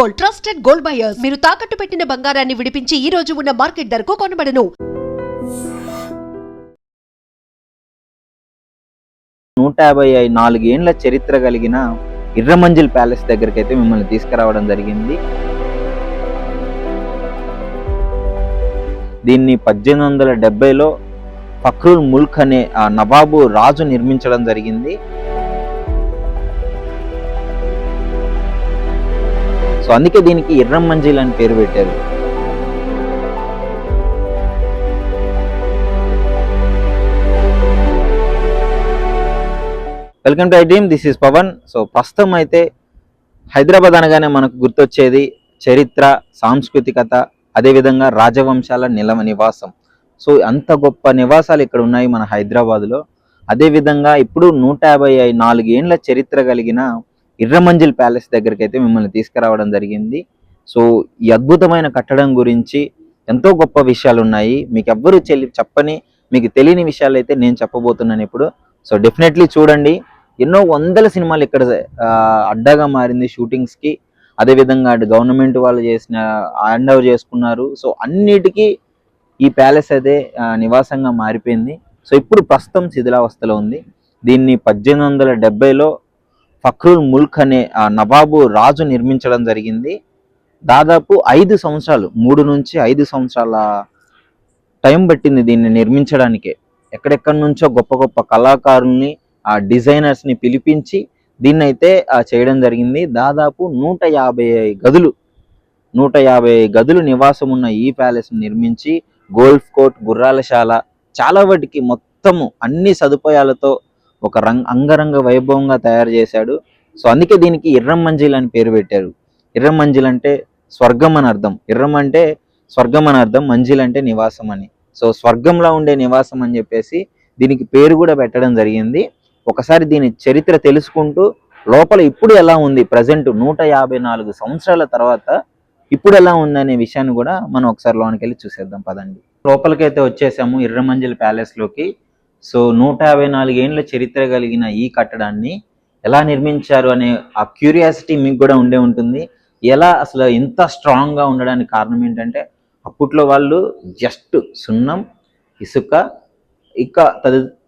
Gold, trusted gold buyers. మీరు తాకట్టు పెట్టిన బంగారాన్ని విడిపించి ఈ రోజు ఉన్న మార్కెట్ ధరకు కొనబడను. 154 ఏండ్ల చరిత్ర కలిగిన ఇర్రమంజిల్ ప్యాలెస్ దగ్గరికి అయితే మిమ్మల్ని తీసుకురావడం జరిగింది. దీన్ని 1870లో ఫక్రుల్ ముల్క్ అనే నవాబు రాజు నిర్మించడం జరిగింది. సో అందుకే దీనికి ఇర్రమంజిల్ అని పేరు పెట్టారు. Welcome to I dream, this is Pavan. So ప్రస్తుతం అయితే హైదరాబాద్ అనగానే మనకు గుర్తొచ్చేది చరిత్ర, సాంస్కృతికత, అదేవిధంగా రాజవంశాల నివాసం. సో అంత గొప్ప నివాసాలు ఇక్కడ ఉన్నాయి మన హైదరాబాద్లో. అదేవిధంగా ఇప్పుడు 154 ఏండ్ల చరిత్ర కలిగిన ఇర్రమంజిల్ ప్యాలెస్ దగ్గరికి అయితే మిమ్మల్ని తీసుకురావడం జరిగింది. సో ఈ అద్భుతమైన కట్టడం గురించి ఎంతో గొప్ప విషయాలు ఉన్నాయి. మీకు ఎవ్వరూ చెప్పని, మీకు తెలియని విషయాలు అయితే నేను చెప్పబోతున్నాను ఇప్పుడు. సో డెఫినెట్లీ చూడండి. ఎన్నో వందల సినిమాలు ఇక్కడ అడ్డాగా మారింది షూటింగ్స్కి. అదేవిధంగా గవర్నమెంట్ వాళ్ళు హ్యాండ్ ఓవర్ చేసుకున్నారు. సో అన్నిటికీ ఈ ప్యాలెస్ అయితే నివాసంగా మారిపోయింది. సో ఇప్పుడు ప్రస్తుతం శిథిలావస్థలో ఉంది. దీన్ని 1870లో ఫక్రుల్ ముల్క్ అనే నవాబు రాజు నిర్మించడం జరిగింది. దాదాపు 5 సంవత్సరాలు, 3 నుంచి 5 సంవత్సరాల టైం పట్టింది దీన్ని నిర్మించడానికే. ఎక్కడెక్కడి నుంచో గొప్ప గొప్ప కళాకారుల్ని, డిజైనర్స్ని పిలిపించి దీన్ని అయితే చేయడం జరిగింది. దాదాపు 150 గదులు నివాసం ఉన్న ఈ ప్యాలెస్ నిర్మించి గోల్ఫ్ కోర్ట్, గుర్రాలశాల, చాలా వాటికి మొత్తము అన్ని సదుపాయాలతో ఒక అంగరంగ వైభవంగా తయారు చేశాడు. సో అందుకే దీనికి ఇర్రమంజిల్ అని పేరు పెట్టారు. ఇర్రమంజిల్ అంటే స్వర్గం అని అర్థం. ఇర్రం అంటే స్వర్గం అని అర్థం, మంజిల్ అంటే నివాసం అని. సో స్వర్గంలో ఉండే నివాసం అని చెప్పేసి దీనికి పేరు కూడా పెట్టడం జరిగింది. ఒకసారి దీని చరిత్ర తెలుసుకుంటూ లోపల ఇప్పుడు ఎలా ఉంది, ప్రజెంట్ 154 సంవత్సరాల తర్వాత ఇప్పుడు ఎలా ఉందనే విషయాన్ని కూడా మనం ఒకసారి లోనికి వెళ్ళి చూసేద్దాం పదండి. లోపలికైతే వచ్చేసాము ఇర్రమంజిల్ ప్యాలెస్లోకి. సో 154 ఏండ్ల చరిత్ర కలిగిన ఈ కట్టడాన్ని ఎలా నిర్మించారు అనే ఆ క్యూరియాసిటీ మీకు కూడా ఉండే ఉంటుంది. ఎలా అసలు ఇంత స్ట్రాంగ్గా ఉండడానికి కారణం ఏంటంటే అప్పట్లో వాళ్ళు జస్ట్ సున్నం, ఇసుక, ఇక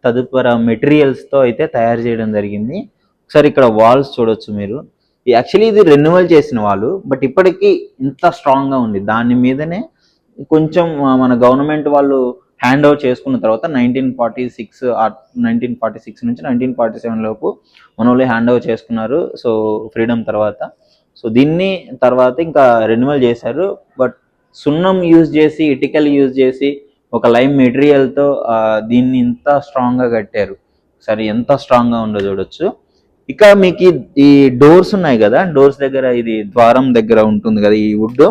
తదుపరి మెటీరియల్స్తో అయితే తయారు చేయడం జరిగింది. ఒకసారి ఇక్కడ వాల్స్ చూడొచ్చు మీరు. యాక్చువల్లీ ఇది రెన్యువల్ చేసిన వాళ్ళు, బట్ ఇప్పటికీ ఇంత స్ట్రాంగ్గా ఉంది. దాని మీదనే కొంచెం మన గవర్నమెంట్ వాళ్ళు హ్యాండ్ ఓవర్ చేసుకున్న తర్వాత 1946 నుంచి 1947 లోపు మన వాళ్ళు హ్యాండ్ ఓవర్ చేసుకున్నారు. సో ఫ్రీడమ్ తర్వాత. సో దీన్ని తర్వాత ఇంకా రెన్యువల్ చేశారు. బట్ సున్నం యూజ్ చేసి, ఇటికల్ యూజ్ చేసి, ఒక లైమ్ మెటీరియల్తో దీన్ని ఇంత స్ట్రాంగ్గా కట్టారు. సరే ఎంత స్ట్రాంగ్గా ఉందో చూడొచ్చు. ఇక మీకు ఈ డోర్స్ ఉన్నాయి కదా, డోర్స్ దగ్గర ఇది ద్వారం దగ్గర ఉంటుంది కదా ఈ వుడ్.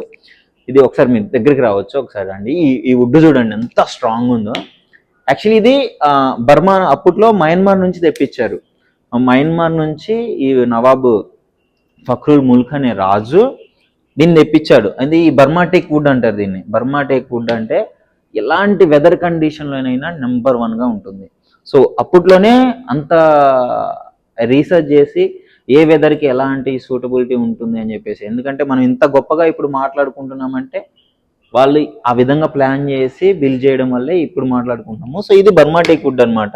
ఇది ఒకసారి మీరు దగ్గరికి రావచ్చు, ఒకసారి అండి. ఈ వుడ్ చూడండి ఎంత స్ట్రాంగ్ ఉందో. యాక్చువల్లీ ఇది బర్మా, అప్పట్లో మయన్మార్ నుంచి తెప్పించారు. మయన్మార్ నుంచి ఈ నవాబు ఫక్రుల్ ముల్క్ అనే రాజు దీన్ని తెప్పించాడు. అది ఈ బర్మా టేక్ వుడ్ అంటారు దీన్ని. బర్మా టేక్ వుడ్ అంటే ఎలాంటి వెదర్ కండిషన్లోనైనా నెంబర్ 1గా ఉంటుంది. సో అప్పట్లోనే అంత రీసెర్చ్ చేసి ఏ వెదర్కి ఎలాంటి సూటబిలిటీ ఉంటుంది అని చెప్పేసి. ఎందుకంటే మనం ఇంత గొప్పగా ఇప్పుడు మాట్లాడుకుంటున్నామంటే వాళ్ళు ఆ విధంగా ప్లాన్ చేసి బిల్డ్ చేయడం వల్లే ఇప్పుడు మాట్లాడుకుంటున్నాము. సో ఇది బర్మా టేక్ వుడ్ అనమాట.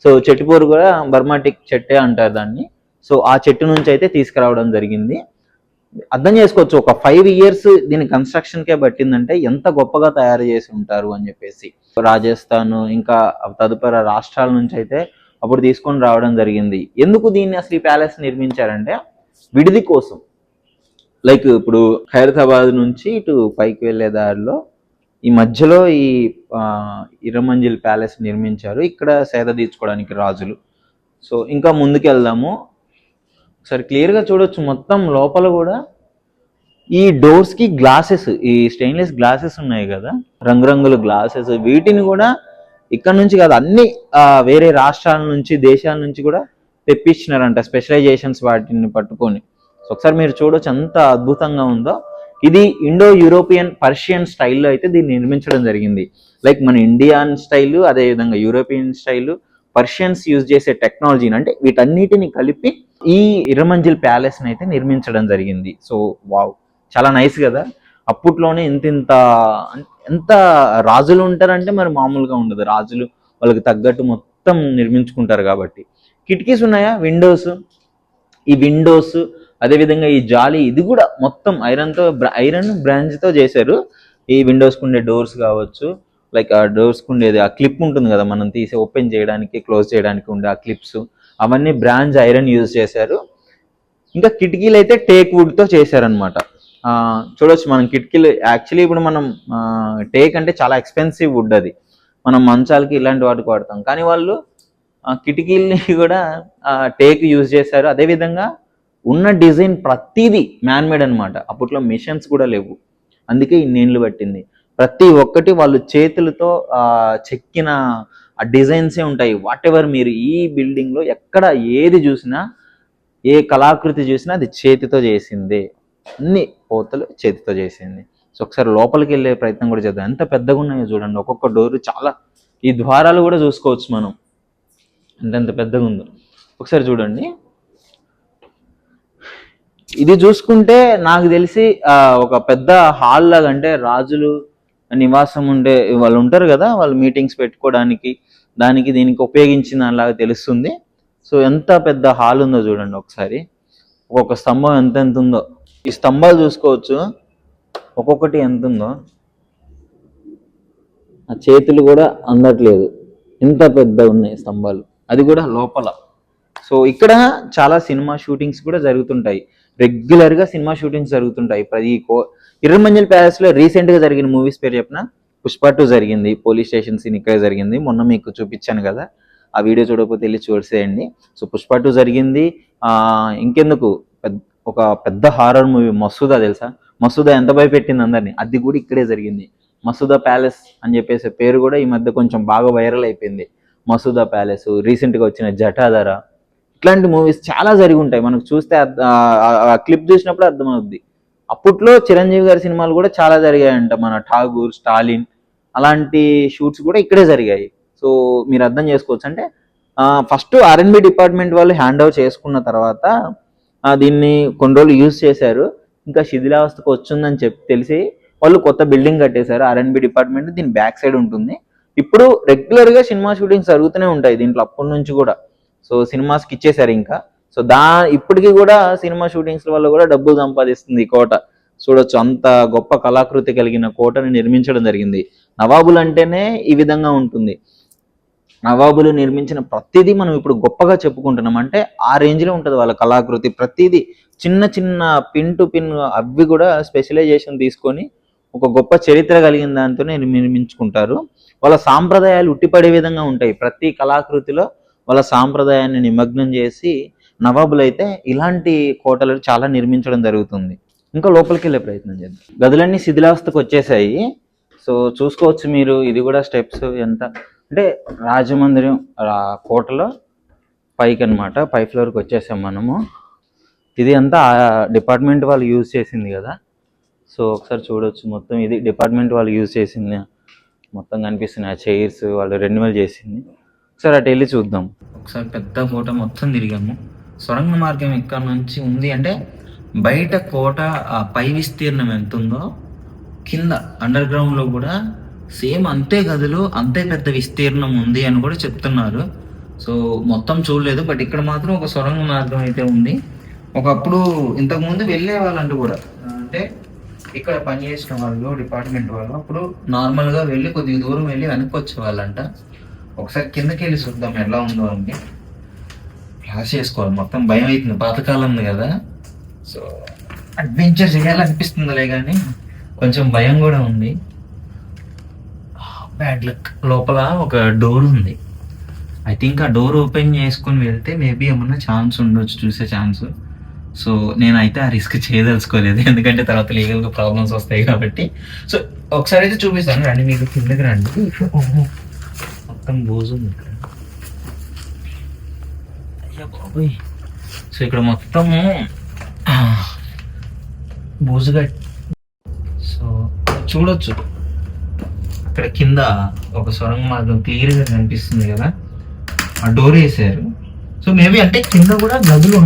సో చెట్టుపూరు కూడా బర్మా టేక్ చెట్టే అంటారు దాన్ని. సో ఆ చెట్టు నుంచి అయితే తీసుకురావడం జరిగింది. అర్థం చేసుకోవచ్చు, ఒక 5 years దీని కన్స్ట్రక్షన్కే పట్టిందంటే ఎంత గొప్పగా తయారు చేసి ఉంటారు అని చెప్పేసి. రాజస్థాన్ ఇంకా తదుపరి రాష్ట్రాల నుంచి అయితే అప్పుడు తీసుకొని రావడం జరిగింది. ఎందుకు దీన్ని అసలు ఈ ప్యాలెస్ నిర్మించారంటే విడిది కోసం. లైక్ ఇప్పుడు ఖైరతాబాద్ నుంచి ఇటు పైకి వెళ్ళే దారిలో ఈ మధ్యలో ఈ ఇర్రమంజిల్ ప్యాలెస్ నిర్మించారు. ఇక్కడ సేద తీర్చుకోవడానికి రాజులు. సో ఇంకా ముందుకు వెళ్దాము. ఒకసారి క్లియర్గా చూడొచ్చు మొత్తం లోపల కూడా ఈ డోర్స్కి గ్లాసెస్, ఈ స్టెయిన్లెస్ గ్లాసెస్ ఉన్నాయి కదా, రంగురంగుల గ్లాసెస్, వీటిని కూడా ఇక్కడ నుంచి కాదు అన్ని వేరే రాష్ట్రాల నుంచి, దేశాల నుంచి కూడా తెప్పించినారంట స్పెషలైజేషన్స్ వాటిని పట్టుకొని. సో ఒకసారి మీరు చూడొచ్చు ఎంత అద్భుతంగా ఉందో. ఇది ఇండో యూరోపియన్ పర్షియన్ స్టైల్లో అయితే దీన్ని నిర్మించడం జరిగింది. లైక్ మన ఇండియన్ స్టైలు, అదేవిధంగా యూరోపియన్ స్టైలు, పర్షియన్స్ యూజ్ చేసే టెక్నాలజీని అంటే వీటన్నిటిని కలిపి ఈ ఇర్రమంజిల్ ప్యాలెస్ని అయితే నిర్మించడం జరిగింది. సో వావ్, చాలా నైస్ కదా. అప్పట్లోనే ఎంత రాజులు ఉంటారంటే మరి మామూలుగా ఉండదు. రాజులు వాళ్ళకి తగ్గట్టు మొత్తం నిర్మించుకుంటారు కాబట్టి. కిటికీస్ ఉన్నాయా, ఈ విండోస్ అదేవిధంగా ఈ జాలి, ఇది కూడా మొత్తం ఐరన్ బ్రాంచ్తో చేశారు. ఈ విండోస్కి ఉండే డోర్స్ కావచ్చు, లైక్ ఆ డోర్స్కి ఉండేది ఆ క్లిప్ ఉంటుంది కదా, మనం తీసి ఓపెన్ చేయడానికి క్లోజ్ చేయడానికి ఉండే ఆ క్లిప్స్, అవన్నీ బ్రాంచ్ ఐరన్ యూజ్ చేశారు. ఇంకా కిటికీలు అయితే టేక్ వుడ్తో చేశారనమాట. చూడొచ్చు మనం కిటికీలు. యాక్చువల్లీ ఇప్పుడు మనం టేక్ అంటే చాలా ఎక్స్పెన్సివ్ వుడ్, అది మనం మంచాలకి ఇలాంటి వాటికి వాడతాం. కానీ వాళ్ళు కిటికీల్ని కూడా టేక్ యూజ్ చేశారు. అదేవిధంగా ఉన్న డిజైన్ ప్రతిదీ మ్యాన్మేడ్ అనమాట. అప్పట్లో మిషన్స్ కూడా లేవు, అందుకే ఇన్నేళ్ళు పట్టింది. ప్రతి ఒక్కటి వాళ్ళు చేతులతో చెక్కిన ఆ డిజైన్సే ఉంటాయి. వాట్ ఎవర్ మీరు ఈ బిల్డింగ్లో ఎక్కడ ఏది చూసినా, ఏ కళాకృతి చూసినా అది చేతితో చేసిందే. అన్ని పోతలు చేతితో చేసింది. సో ఒకసారి లోపలికి వెళ్ళే ప్రయత్నం కూడా చేద్దాం. ఎంత పెద్దగా ఉన్నాయో చూడండి, ఒక్కొక్క డోరు చాలా. ఈ ద్వారాలు కూడా చూసుకోవచ్చు మనం, ఎంత పెద్దగా ఉందో ఒకసారి చూడండి. ఇది చూసుకుంటే నాకు తెలిసి ఒక పెద్ద హాల్ లాగా, అంటే రాజులు నివాసం ఉండే వాళ్ళు ఉంటారు కదా, వాళ్ళు మీటింగ్స్ పెట్టుకోవడానికి దీనికి ఉపయోగించిన దానిలాగా తెలుస్తుంది. సో ఎంత పెద్ద హాల్ ఉందో చూడండి ఒకసారి. ఒక్కొక్క స్తంభం ఎంత ఉందో, ఈ స్తంభాలు చూసుకోవచ్చు ఒక్కొక్కటి ఎంత ఉందో. ఆ చేతులు కూడా అందట్లేదు, ఇంత పెద్ద ఉన్నాయి స్తంభాలు, అది కూడా లోపల. సో ఇక్కడ చాలా సినిమా షూటింగ్స్ కూడా జరుగుతుంటాయి, రెగ్యులర్గా సినిమా షూటింగ్స్ జరుగుతుంటాయి. ఎర్రమంజిల్ ప్యాలెస్లో రీసెంట్గా జరిగిన మూవీస్ పేరు చెప్పిన పుష్ప 2 జరిగింది, పోలీస్ స్టేషన్ సీన్ ఇక్కడ జరిగింది. మొన్న మీకు చూపించాను కదా, ఆ వీడియో చూడకపోతే వెళ్ళి చూసేయండి. సో పుష్ప 2 జరిగింది. ఇంకెందుకు, ఒక పెద్ద హారర్ మూవీ మసూదా, తెలుసా? మసూదా ఎంత భయపెట్టింది అందరినీ, అది కూడా ఇక్కడే జరిగింది. మసూదా ప్యాలెస్ అని చెప్పేసి పేరు కూడా ఈ మధ్య కొంచెం బాగా వైరల్ అయిపోయింది. మసూదా ప్యాలెస్, రీసెంట్గా వచ్చిన జటాధర, ఇట్లాంటి మూవీస్ చాలా జరిగి ఉంటాయి. మనకు చూస్తే ఆ క్లిప్ చూసినప్పుడు అర్థమవుద్ది. అప్పట్లో చిరంజీవి గారి సినిమాలు కూడా చాలా జరిగాయంట, మన ఠాగూర్, స్టాలిన్, అలాంటి షూట్స్ కూడా ఇక్కడే జరిగాయి. సో మీరు అర్థం చేసుకోవచ్చు. అంటే ఫస్ట్ R&B డిపార్ట్మెంట్ వాళ్ళు హ్యాండ్ ఓవర్ చేసుకున్న తర్వాత దీన్ని కొన్ని రోజులు యూజ్ చేశారు. ఇంకా శిథిలావస్థకు వచ్చిందని తెలిసి వాళ్ళు కొత్త బిల్డింగ్ కట్టేశారు. R&B డిపార్ట్మెంట్ దీని బ్యాక్ సైడ్ ఉంటుంది. ఇప్పుడు రెగ్యులర్గా సినిమా షూటింగ్స్ జరుగుతూనే ఉంటాయి దీంట్లో అప్పటి నుంచి కూడా. సో సినిమాస్కి ఇచ్చేశారు ఇంకా. సో ఇప్పటికీ కూడా సినిమా షూటింగ్స్ వల్ల కూడా డబ్బులు సంపాదిస్తుంది ఈ కోట. చూడొచ్చు, అంత గొప్ప కళాకృతి కలిగిన కోటని నిర్మించడం జరిగింది. నవాబులు అంటేనే ఈ విధంగా ఉంటుంది. నవాబులు నిర్మించిన ప్రతిదీ మనం ఇప్పుడు గొప్పగా చెప్పుకుంటున్నాం. అంటే ఆ రేంజ్లో ఉంటుంది వాళ్ళ కళాకృతి. ప్రతిదీ చిన్న చిన్న పిన్ టు పిన్ అవి కూడా స్పెషలైజేషన్ తీసుకొని ఒక గొప్ప చరిత్ర కలిగిన దాంతోనే నిర్మించుకుంటారు. వాళ్ళ సాంప్రదాయాలు ఉట్టిపడే విధంగా ఉంటాయి. ప్రతి కళాకృతిలో వాళ్ళ సాంప్రదాయాన్ని నిమగ్నం చేసి నవాబులు అయితే ఇలాంటి కోటలు చాలా నిర్మించడం జరుగుతుంది. ఇంకా లోపలికి వెళ్ళే ప్రయత్నం చేద్దాం. గదులన్నీ శిథిలావస్థకు వచ్చేసాయి. సో చూసుకోవచ్చు మీరు, ఇది కూడా స్టెప్స్ ఎంత అంటే రాజమందిరం కోటలో పైకి అనమాట, పై ఫ్లోర్కి వచ్చేసాం మనము. ఇది అంతా డిపార్ట్మెంట్ వాళ్ళు యూజ్ చేసింది కదా. సో ఒకసారి చూడవచ్చు, మొత్తం ఇది డిపార్ట్మెంట్ వాళ్ళు యూజ్ చేసింది మొత్తం కనిపిస్తున్నాయి. ఆ చైర్స్ వాళ్ళు రెన్యువల్ చేసింది. ఒకసారి అటు వెళ్ళి చూద్దాం. ఒకసారి పెద్ద కోట మొత్తం తిరిగాము. సొరంగ మార్గం ఇక్కడ నుంచి ఉంది అంటే బయట కోట పై విస్తీర్ణం ఎంత ఉందో కింద అండర్ గ్రౌండ్లో కూడా సేమ్ అంతే గదులు, అంతే పెద్ద విస్తీర్ణం ఉంది అని కూడా చెప్తున్నారు. సో మొత్తం చూడలేదు, బట్ ఇక్కడ మాత్రం ఒక సొరంగ మార్గం అయితే ఉంది. ఒకప్పుడు ఇంతకుముందు వెళ్ళే వాళ్ళంటూ కూడా, అంటే ఇక్కడ పనిచేసిన వాళ్ళు డిపార్ట్మెంట్ వాళ్ళు అప్పుడు నార్మల్గా వెళ్ళి కొద్దిగా దూరం వెళ్ళి వెనక్కి వచ్చే వాళ్ళంట. ఒకసారి కిందకి వెళ్ళి చూద్దాం ఎలా ఉందో అని. క్లాస్ చేసుకోవాలి, మొత్తం భయం అవుతుంది, పాతకాలం ఉంది కదా. సో అడ్వెంచర్ చేయాలనిపిస్తుందిలే కానీ కొంచెం భయం కూడా ఉంది. Bad luck. లోపల ఒక డోర్ ఉంది, ఐ థింక్ ఆ డోర్ ఓపెన్ చేసుకొని వెళ్తే మేబీ ఏమన్నా ఛాన్స్ ఉండొచ్చు, చూసే ఛాన్స్. సో నేనైతే ఆ రిస్క్ చేయదలుచుకోలేదు, ఎందుకంటే తర్వాత లీగల్గా ప్రాబ్లమ్స్ వస్తాయి కాబట్టి. సో ఒకసారి అయితే చూపిస్తాను రండి, మీకు కిందకి రండి. మొత్తం బోజు ఉంది ఇక్కడ. అయ్యా బాబోయ్. సో ఇక్కడ మొత్తము బోజుగా. సో చూడొచ్చు ఇక్కడ కింద ఒక సొరంగ మార్గం క్లియర్గా కనిపిస్తుంది కదా, ఆ డోర్ వేసారు. సో మేబీ అంటే కింద కూడా గదులు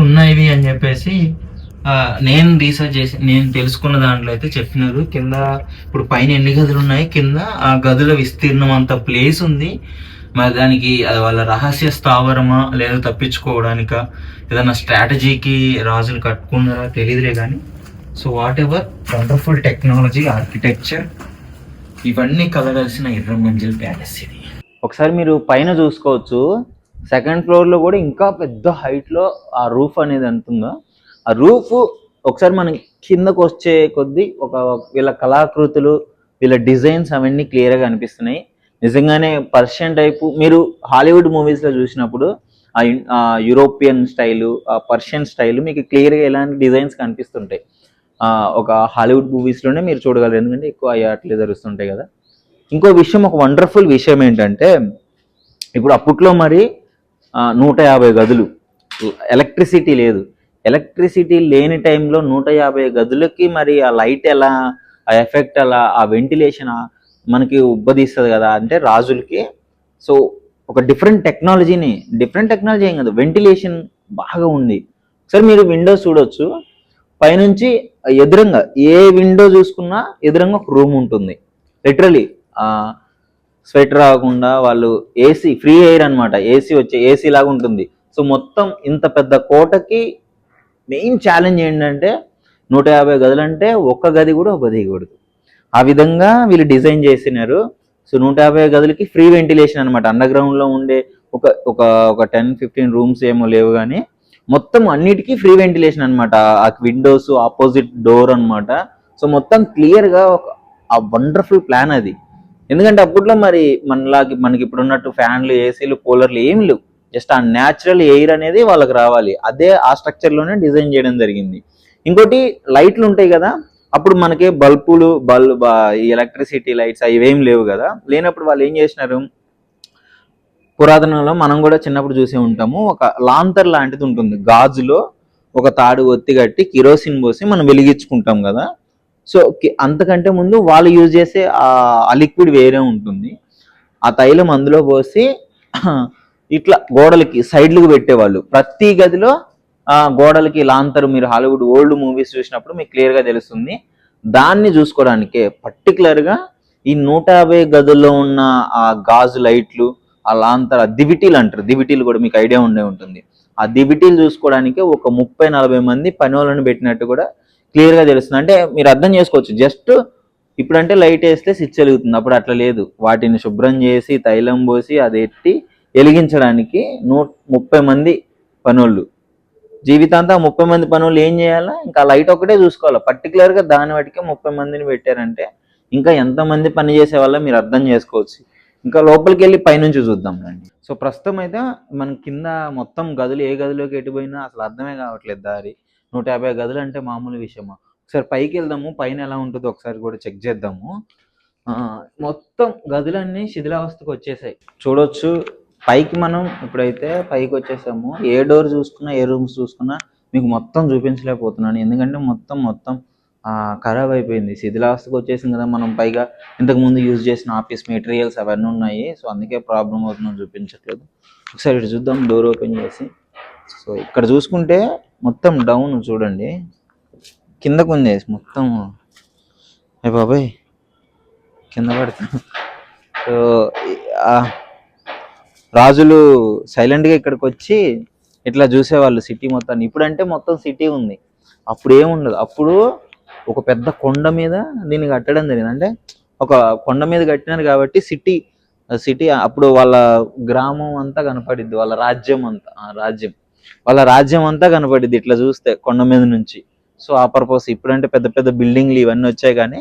ఉన్నాయి అని చెప్పేసి నేను రీసెర్చ్ చేసి నేను తెలుసుకున్న దాంట్లో అయితే చెప్పినారు కింద ఇప్పుడు పైన ఎన్ని గదులు ఉన్నాయి, కింద ఆ గదుల విస్తీర్ణం అంత ప్లేస్ ఉంది. మరి దానికి అది వాళ్ళ రహస్య స్థావరమా లేదా తప్పించుకోవడానిక ఏదైనా స్ట్రాటజీకి రాజులు కట్టుకున్నారా తెలియదులే కానీ. So what ever, wonderful technology, architecture ఇవన్నీ కలగలిసిన ఎర్రమంజిల్ ప్యాలెస్ ఇది. ఒకసారి మీరు పైన చూసుకోవచ్చు, సెకండ్ ఫ్లోర్లో కూడా ఇంకా పెద్ద హైట్లో ఆ రూఫ్ అనేది అంటుందో, ఆ రూఫ్ ఒకసారి మనం కిందకు వచ్చే కొద్దీ వీళ్ళ కళాకృతులు, వీళ్ళ డిజైన్స్ అవన్నీ క్లియర్గా అనిపిస్తున్నాయి. నిజంగానే పర్షియన్ టైపు మీరు హాలీవుడ్ మూవీస్లో చూసినప్పుడు ఆ యూరోపియన్ స్టైలు, ఆ పర్షియన్ స్టైలు మీకు క్లియర్గా ఎలాంటి డిజైన్స్ కనిపిస్తుంటాయి. ఒక హాలీవుడ్ మూవీస్లోనే మీరు చూడగలరు, ఎందుకంటే ఎక్కువ అట్లే జరుగుతుంటాయి కదా. ఇంకో విషయం, ఒక వండర్ఫుల్ విషయం ఏంటంటే, ఇప్పుడు అప్పట్లో మరి 150 గదులు, ఎలక్ట్రిసిటీ లేదు. ఎలక్ట్రిసిటీ లేని టైంలో 150 గదులకి మరి ఆ లైట్ ఎలా, ఆ ఎఫెక్ట్ ఎలా, ఆ వెంటిలేషన్ మనకి ఉబ్బదీస్తుంది కదా అంటే రాజులకి. సో ఒక డిఫరెంట్ టెక్నాలజీ ఏం కాదు, వెంటిలేషన్ బాగా ఉంది. ఒకసారి మీరు విండోస్ చూడొచ్చు, పైనుంచి ఎదురుగా ఏ విండో చూసుకున్నా ఎదురుగా ఒక రూమ్ ఉంటుంది. లిటరలీ స్వెట్ రాకుండా వాళ్ళు ఏసీ, ఫ్రీ ఎయిర్ అనమాట, ఏసీ లాగా ఉంటుంది. సో మొత్తం ఇంత పెద్ద కోటకి మెయిన్ ఛాలెంజ్ ఏంటంటే 150 గదులు అంటే ఒక్క గది కూడా ఉపదేయకూడదు. ఆ విధంగా వీళ్ళు డిజైన్ చేసినారు. సో 150 గదులకి ఫ్రీ వెంటిలేషన్ అనమాట. అండర్ గ్రౌండ్లో ఉండే ఒక ఒక ఒక 10-15 రూమ్స్ ఏమో లేవు, కానీ మొత్తం అన్నిటికీ ఫ్రీ వెంటిలేషన్ అనమాట. ఆ విండోస్ ఆపోజిట్ డోర్ అనమాట. సో మొత్తం క్లియర్గా ఆ వండర్ఫుల్ ప్లాన్ అది. ఎందుకంటే అప్పట్లో మరి మనకి ఇప్పుడు ఉన్నట్టు ఫ్యాన్లు, ఏసీలు, కూలర్లు ఏం లేవు. జస్ట్ ఆ న్యాచురల్ ఎయిర్ అనేది వాళ్ళకి రావాలి, అదే ఆ స్ట్రక్చర్లోనే డిజైన్ చేయడం జరిగింది. ఇంకోటి లైట్లు ఉంటాయి కదా, అప్పుడు మనకి ఈ ఎలక్ట్రిసిటీ లైట్స్ ఇవేం లేవు కదా. లేనప్పుడు వాళ్ళు ఏం చేసినారు, పురాతనంలో మనం కూడా చిన్నప్పుడు చూసే ఉంటాము, ఒక లాంతర్ లాంటిది ఉంటుంది, గాజులో ఒక తాడు ఒత్తి కట్టి కిరోసిన్ పోసి మనం వెలిగించుకుంటాం కదా. సో అంతకంటే ముందు వాళ్ళు యూజ్ చేసే ఆ లిక్విడ్ వేరే ఉంటుంది, ఆ తైలం అందులో పోసి ఇట్లా గోడలకి సైడ్లకు పెట్టేవాళ్ళు. ప్రతి గదిలో గోడలకి లాంతరు, మీరు హాలీవుడ్ ఓల్డ్ మూవీస్ చూసినప్పుడు మీకు క్లియర్గా తెలుస్తుంది. దాన్ని చూసుకోవడానికే పర్టికులర్గా ఈ 150 గదుల్లో ఉన్న ఆ గాజు లైట్లు, ఆ లాంతర్, ఆ దివిటీలు అంటారు, దివిటీలు కూడా మీకు ఐడియా ఉండే ఉంటుంది. ఆ దివిటీలు చూసుకోవడానికి ఒక 30-40 మంది పని వాళ్ళని పెట్టినట్టు కూడా క్లియర్గా తెలుస్తుంది. అంటే మీరు అర్థం చేసుకోవచ్చు, జస్ట్ ఇప్పుడంటే లైట్ వేస్తే స్విచ్ వెలుగుతుంది, అప్పుడు అట్లా లేదు. వాటిని శుభ్రం చేసి తైలం పోసి అది ఎట్టి వెలిగించడానికి 30 మంది పనోళ్ళు, జీవితాంతం 30 మంది పనులు ఏం చేయాలా, ఇంకా లైట్ ఒకటే చూసుకోవాలి. పర్టికులర్గా దాని వాటికి 30 మందిని పెట్టారంటే ఇంకా ఎంతమంది పని చేసే వాళ్ళ మీరు అర్థం చేసుకోవచ్చు. ఇంకా లోపలికి వెళ్ళి పైనుంచి చూద్దాం రండి. సో ప్రస్తుతం అయితే మన కింద మొత్తం గదులు, ఏ గదిలోకి ఎటుపోయినా అసలు అర్థమే కావట్లేదు దారి. 150 గదులు అంటే మామూలు విషయమా? ఒకసారి పైకి వెళ్దాము, పైన ఎలా ఉంటుందో ఒకసారి కూడా చెక్ చేద్దాము. మొత్తం గదులన్నీ శిథిలావస్థకు వచ్చేసాయి చూడొచ్చు. పైకి మనం ఇప్పుడైతే పైకి వచ్చేసాము, ఏ డోర్ చూసుకున్నా, ఏ రూమ్స్ చూసుకున్నా మీకు మొత్తం చూపించలేకపోతున్నాను, ఎందుకంటే మొత్తం ఖరాబ్ అయిపోయింది, శిథిలావస్థకు వచ్చేసింది కదా. మనం పైగా ఇంతకుముందు యూజ్ చేసిన ఆఫీస్ మెటీరియల్స్ అవన్నీ ఉన్నాయి, సో అందుకే ప్రాబ్లం అవుతుందని చూపించట్లేదు. ఒకసారి ఇటు చూద్దాం, డోర్ ఓపెన్ చేసి. సో ఇక్కడ చూసుకుంటే మొత్తం డౌన్ చూడండి, కిందకు ఉంది మొత్తం. అయ్య బాబాయ్, కింద పడతా. సో రాజులు సైలెంట్గా ఇక్కడికి వచ్చి ఇట్లా చూసేవాళ్ళు సిటీ మొత్తాన్ని. ఇప్పుడంటే మొత్తం సిటీ ఉంది, అప్పుడు ఏముండదు. అప్పుడు ఒక పెద్ద కొండ మీద దీన్ని కట్టడం జరిగింది. అంటే ఒక కొండ మీద కట్టినారు కాబట్టి సిటీ అప్పుడు వాళ్ళ గ్రామం అంతా కనపడిద్ది, వాళ్ళ రాజ్యం అంతా కనపడిద్ది ఇట్లా చూస్తే కొండ మీద నుంచి. సో ఆ పర్పస్. ఇప్పుడంటే పెద్ద పెద్ద బిల్డింగ్లు ఇవన్నీ వచ్చాయి, కానీ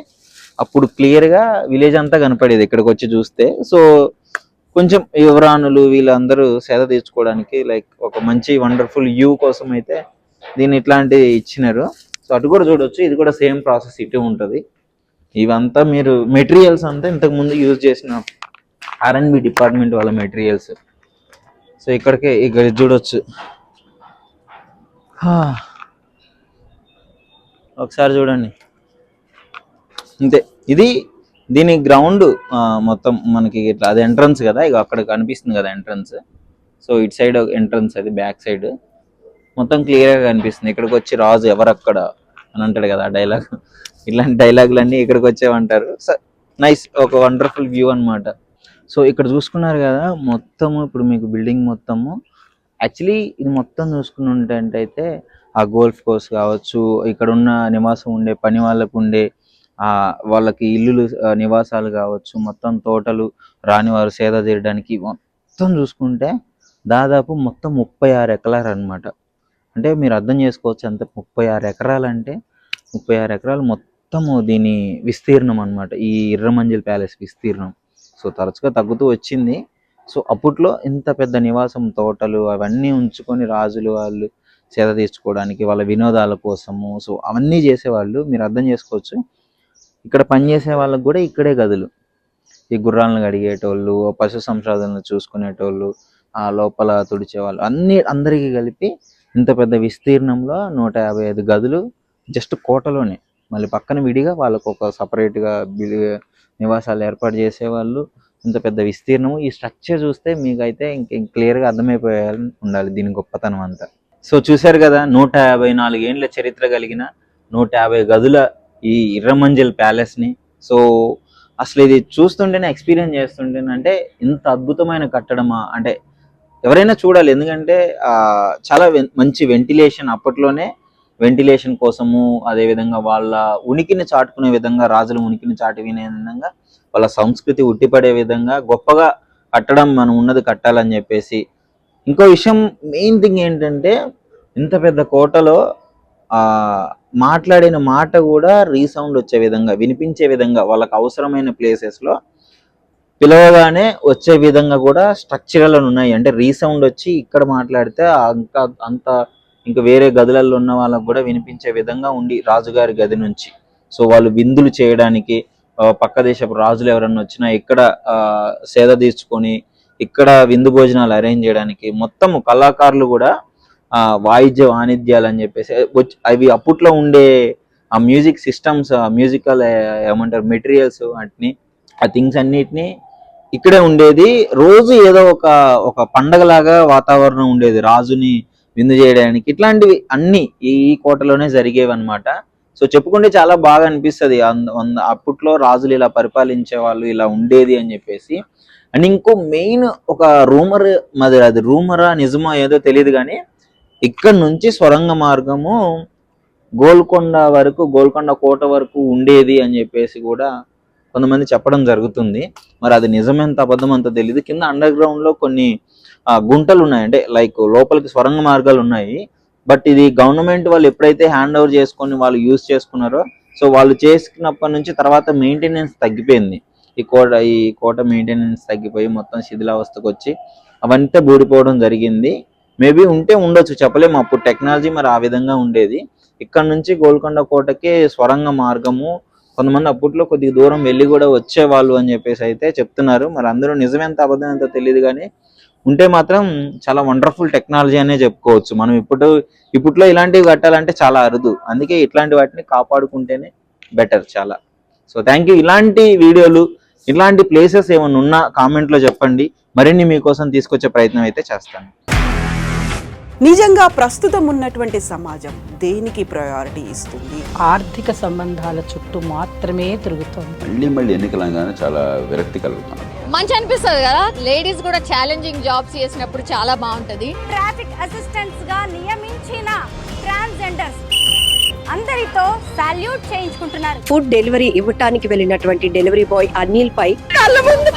అప్పుడు క్లియర్గా విలేజ్ అంతా కనపడేది ఇక్కడికి వచ్చి చూస్తే. సో కొంచెం యువరాణులు వీళ్ళందరూ సేద తీర్చుకోవడానికి, లైక్ ఒక మంచి వండర్ఫుల్ వ్యూ కోసం అయితే దీన్ని ఇట్లాంటివి ఇచ్చినారు. సో అటు కూడా చూడొచ్చు, ఇది కూడా సేమ్ ప్రాసెస్ ఇటు ఉంటుంది. ఇవంతా మీరు మెటీరియల్స్ అంతా ఇంతకుముందు యూజ్ చేసిన R&B డిపార్ట్మెంట్ వాళ్ళ మెటీరియల్స్. సో ఇక్కడ చూడొచ్చు, ఒకసారి చూడండి అంతే. దీని గ్రౌండ్ మొత్తం మనకి ఇట్లా అది ఎంట్రన్స్ కదా, ఇక అక్కడ కనిపిస్తుంది కదా ఎంట్రన్స్. సో ఇటు సైడ్ ఎంట్రన్స్, అది బ్యాక్ సైడ్. మొత్తం క్లియర్గా కనిపిస్తుంది. ఇక్కడికి వచ్చి రాజు ఎవరక్కడ అని అంటాడు కదా ఆ డైలాగ్, ఇలాంటి డైలాగులన్నీ ఇక్కడికి వచ్చేవంటారు. నైస్, ఒక వండర్ఫుల్ వ్యూ అన్నమాట. సో ఇక్కడ చూసుకున్నారు కదా మొత్తము, ఇప్పుడు మీకు బిల్డింగ్ మొత్తము యాక్చువల్లీ ఇది మొత్తం చూసుకున్నట్టు అయితే ఆ గోల్ఫ్ కోర్స్ కావచ్చు, ఇక్కడ ఉన్న నివాసం ఉండే పని వాళ్ళకు ఉండే వాళ్ళకి ఇల్లులు నివాసాలు కావచ్చు, మొత్తం తోటలు రానివారు సేద తీయడానికి మొత్తం చూసుకుంటే దాదాపు మొత్తం 36 ఎకరాలు అనమాట. అంటే మీరు అర్థం చేసుకోవచ్చు ఎంత 36 ఎకరాలు అంటే 36 ఎకరాలు మొత్తము దీని విస్తీర్ణం అనమాట, ఈ ఎర్రమంజిల్ ప్యాలెస్ విస్తీర్ణం. సో తరచుగా తగ్గుతూ వచ్చింది. సో అప్పట్లో ఇంత పెద్ద నివాసం, తోటలు అవన్నీ ఉంచుకొని రాజులు వాళ్ళు సేద తీర్చుకోవడానికి వాళ్ళ వినోదాల కోసము సో అవన్నీ చేసేవాళ్ళు. మీరు అర్థం చేసుకోవచ్చు ఇక్కడ పనిచేసే వాళ్ళకు కూడా ఇక్కడే గదులు, ఈ గుర్రాలను కడిగేటోళ్ళు, పశు సంసాధనలు చూసుకునేటోళ్ళు, ఆ లోపల తుడిచేవాళ్ళు, అందరికీ కలిపి ఇంత పెద్ద విస్తీర్ణంలో 155 గదులు జస్ట్ కోటలోనే. మళ్ళీ పక్కన విడిగా వాళ్ళకు ఒక సపరేట్గా నివాసాలు ఏర్పాటు చేసేవాళ్ళు. ఇంత పెద్ద విస్తీర్ణము, ఈ స్ట్రక్చర్ చూస్తే మీకైతే క్లియర్గా అర్థమైపోయాలని ఉండాలి దీని గొప్పతనం అంతా. సో చూశారు కదా 154 ఏండ్ల చరిత్ర కలిగిన 150 గదుల ఈ ఎర్రమంజిల్ ప్యాలెస్ని. సో అసలు ఇది చూస్తుంటేనే, ఎక్స్పీరియన్స్ చేస్తుంటేనే అంటే ఇంత అద్భుతమైన కట్టడమా అంటే ఎవరైనా చూడాలి. ఎందుకంటే చాలా మంచి వెంటిలేషన్, అప్పట్లోనే వెంటిలేషన్ కోసము, అదేవిధంగా వాళ్ళ ఉనికిని చాటుకునే విధంగా, రాజుల ఉనికిని చాటుకునే విధంగా, వాళ్ళ సంస్కృతి ఉట్టిపడే విధంగా గొప్పగా కట్టడం మనం ఉన్నది కట్టాలని చెప్పేసి. ఇంకో విషయం, మెయిన్ థింగ్ ఏంటంటే ఇంత పెద్ద కోటలో మాట్లాడిన మాట కూడా రీసౌండ్ వచ్చే విధంగా, వినిపించే విధంగా, వాళ్ళకి అవసరమైన ప్లేసెస్లో పిలవగానే వచ్చే విధంగా కూడా స్ట్రక్చరల్ ఉన్నాయి. అంటే రీసౌండ్ వచ్చి ఇక్కడ మాట్లాడితే ఇంకా వేరే గదులలో ఉన్న వాళ్ళకు కూడా వినిపించే విధంగా ఉండి రాజుగారి గది నుంచి. సో వాళ్ళు విందులు చేయడానికి, పక్క దేశపు రాజులు ఎవరన్నా వచ్చినా ఇక్కడ సేద తీర్చుకొని ఇక్కడ విందు భోజనాలు అరేంజ్ చేయడానికి మొత్తం కళాకారులు కూడా వాయిద్య వాణిజ్యాలు అని చెప్పేసి అవి అప్పట్లో ఉండే ఆ మ్యూజిక్ సిస్టమ్స్, మ్యూజికల్ ఏమంటారు మెటీరియల్స్, వాటిని ఆ థింగ్స్ అన్నిటినీ ఇక్కడే ఉండేది. రోజు ఏదో ఒక పండగలాగా వాతావరణం ఉండేది రాజుని విందు చేయడానికి. ఇట్లాంటివి అన్ని ఈ కోటలోనే జరిగేవి అనమాట. సో చెప్పుకుంటే చాలా బాగా అనిపిస్తుంది. అప్పట్లో రాజులు ఇలా పరిపాలించే వాళ్ళు, ఇలా ఉండేది అని చెప్పేసి. అండ్ ఇంకో మెయిన్ ఒక రూమర్, మరి అది రూమరా నిజమో ఏదో తెలియదు కానీ ఇక్కడ నుంచి సొరంగ మార్గము గోల్కొండ వరకు, గోల్కొండ కోట వరకు ఉండేది అని చెప్పేసి కూడా కొంతమంది చెప్పడం జరుగుతుంది. మరి అది నిజమెంత అబద్ధం అంత తెలియదు. కింద అండర్ గ్రౌండ్ లో కొన్ని గుంటలు ఉన్నాయి, అంటే లైక్ లోపలికి సొరంగ మార్గాలు ఉన్నాయి. బట్ ఇది గవర్నమెంట్ వాళ్ళు ఎప్పుడైతే హ్యాండ్ ఓవర్ చేసుకొని వాళ్ళు యూజ్ చేసుకున్నారో, సో వాళ్ళు చేసుకున్నప్పటి నుంచి తర్వాత మెయింటెనెన్స్ తగ్గిపోయింది. ఈ కోట మెయింటెనెన్స్ తగ్గిపోయి మొత్తం శిథిలావస్థకు వచ్చి అవంతా బూడిపోవడం జరిగింది. మేబీ ఉంటే ఉండొచ్చు, చెప్పలేము. అప్పుడు టెక్నాలజీ మరి ఆ విధంగా ఉండేది. ఇక్కడ నుంచి గోల్కొండ కోటకి స్వరంగ మార్గము, కొంతమంది అప్పట్లో కొద్దిగా దూరం వెళ్ళి కూడా వచ్చేవాళ్ళు అని చెప్పేసి అయితే చెప్తున్నారు. మరి అందరూ నిజమెంత అబద్ధం ఎంతో తెలియదు కానీ ఉంటే మాత్రం చాలా వండర్ఫుల్ టెక్నాలజీ అనే చెప్పుకోవచ్చు. మనం ఇప్పట్లో ఇలాంటివి కట్టాలంటే చాలా అరుదు. అందుకే ఇట్లాంటి వాటిని కాపాడుకుంటేనే బెటర్ చాలా. So thank you. ఇలాంటి వీడియోలు, ఇలాంటి ప్లేసెస్ ఏమైనా ఉన్నా కామెంట్లో చెప్పండి, మరిన్ని మీకోసం తీసుకొచ్చే ప్రయత్నం అయితే చేస్తాను. నిజంగా ప్రస్తుతం ఉన్నటువంటి సమాజం దేనికి ప్రయారిటీ ఇస్తుంది? ఆర్థిక సంబంధాల చుట్టూ మాత్రమే తిరుగుతోంది. మళ్ళీ ఎన్నికలంగానే చాలా విరక్తి కలుగుతున్నాం. మంచి అనిపిస్తుంది కదా, లేడీస్ కూడా ఛాలెంజింగ్ జాబ్స్ చేసినప్పుడు చాలా బాగుంటది. ట్రాఫిక్ అసిస్టెంట్స్ గా నియమించిన ట్రాన్స్జెండర్స్ అందరితో సాల్యూట్ చేయించుకుంటున్నారు. ఫుడ్ డెలివరీ ఇవ్వటానికి వెళ్ళినటువంటి డెలివరీ బాయ్ అనిల్ పై కళ్ళ ముందు